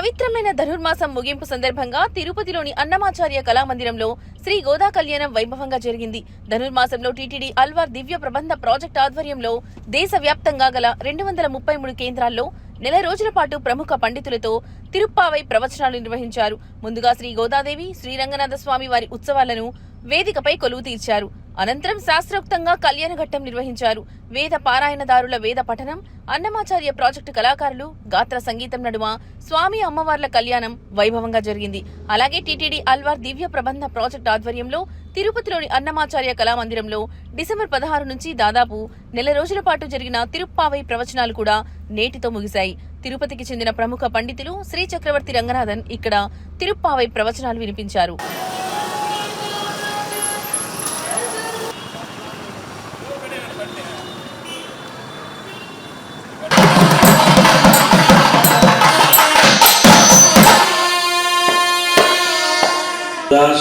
పవిత్రమైన ధనుర్మాసం ముగింపు సందర్భంగా తిరుపతిలోని అన్నమాచార్య కళామందిరంలో శ్రీ గోదా కళ్యాణం వైభవంగా జరిగింది. ధనుర్మాసంలో టీటీడీ అల్వార్ దివ్య ప్రబంధ ప్రాజెక్టు ఆధ్వర్యంలో దేశవ్యాప్తంగా గల 233 కేంద్రాల్లో నెల రోజుల పాటు ప్రముఖ పండితులతో తిరుప్పావై ప్రవచనాలు నిర్వహించారు. ముందుగా శ్రీ గోదాదేవి, శ్రీ రంగనాథ స్వామి వారి ఉత్సవాలను వేదికపై కొలువు తీర్చారు. అనంతరం శాస్త్రోక్తంగా కళ్యాణ ఘట్టం నిర్వహించారు. వేద పారాయణదారుల వేద పఠనం, అన్నమాచార్య ప్రాజెక్టు కళాకారులు గాత్ర సంగీతం నడుమ స్వామి అమ్మవార్ల కళ్యాణం వైభవంగా జరిగింది. అలాగే టీటీడీ అల్వార్ దివ్య ప్రబంధ ప్రాజెక్టు ఆధ్వర్యంలో తిరుపతిలోని అన్నమాచార్య కళామందిరంలో డిసెంబర్ 16 నుంచి దాదాపు నెల రోజుల పాటు జరిగిన తిరుప్పావై ప్రవచనాలు కూడా నేటితో ముగిశాయి. తిరుపతికి చెందిన ప్రముఖ పండితులు శ్రీ చక్రవర్తి రంగనాథన్ ఇక్కడ తిరుప్పావై ప్రవచనాలు వినిపించారు.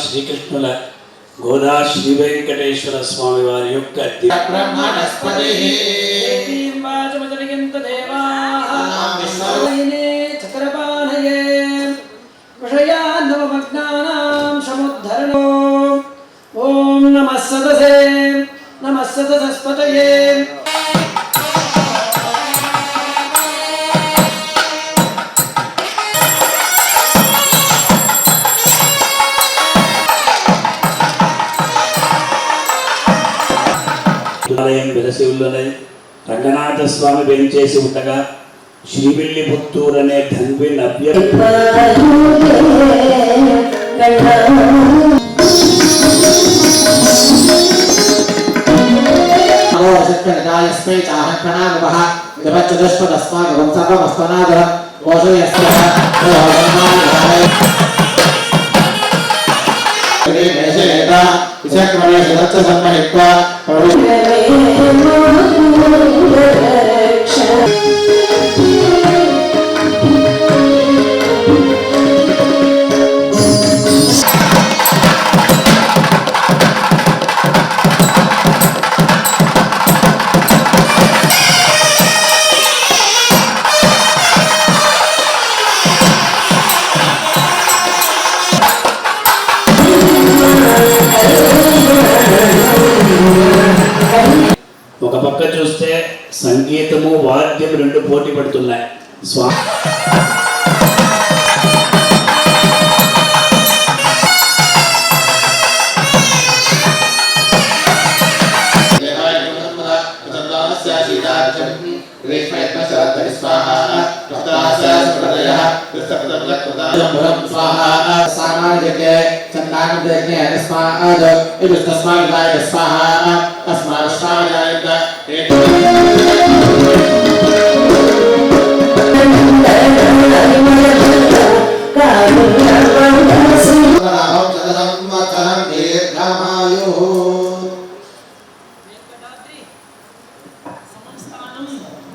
శ్రీకృష్ణుల గోదా శ్రీ వెంకటేశ్వర స్వామి వారి యొక్క ఓం నమః సదసే నమః సదసస్పతయే వెలసి ఉన్నది. రంగనాథ స్వామి వెంచేసి ఉండగా శ్రీవిల్లి పుత్తూరు అనే ధన్వి నవ్య ఒక పక్క చూస్తే సంగీతము వాద్యం రెండు పోటీ పడుతున్నాయి.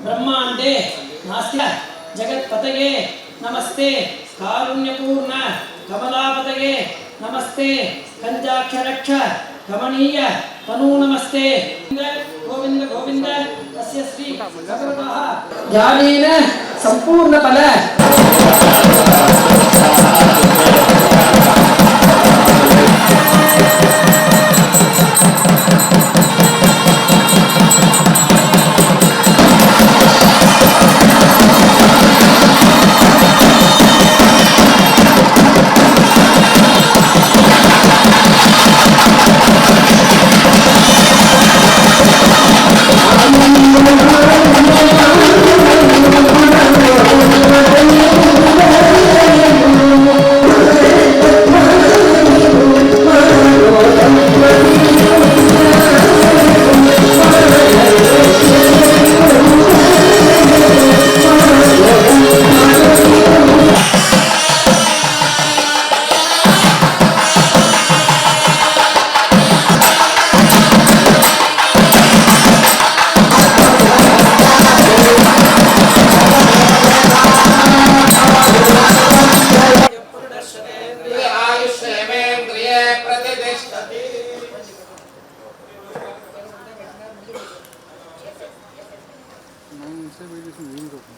బ్రహ్మాండే నాస్తి జగత్పతయే నమస్తే, కారుణ్యపూర్ణ కమలాపతయే నమస్తే, కంజాక్షరక్ష కమనీయ తనూ నమస్తే. గోవింద గోవింద తస్య శ్రీ భగవతః జ్ఞానేన సంపూర్ణ ఫల Não sei se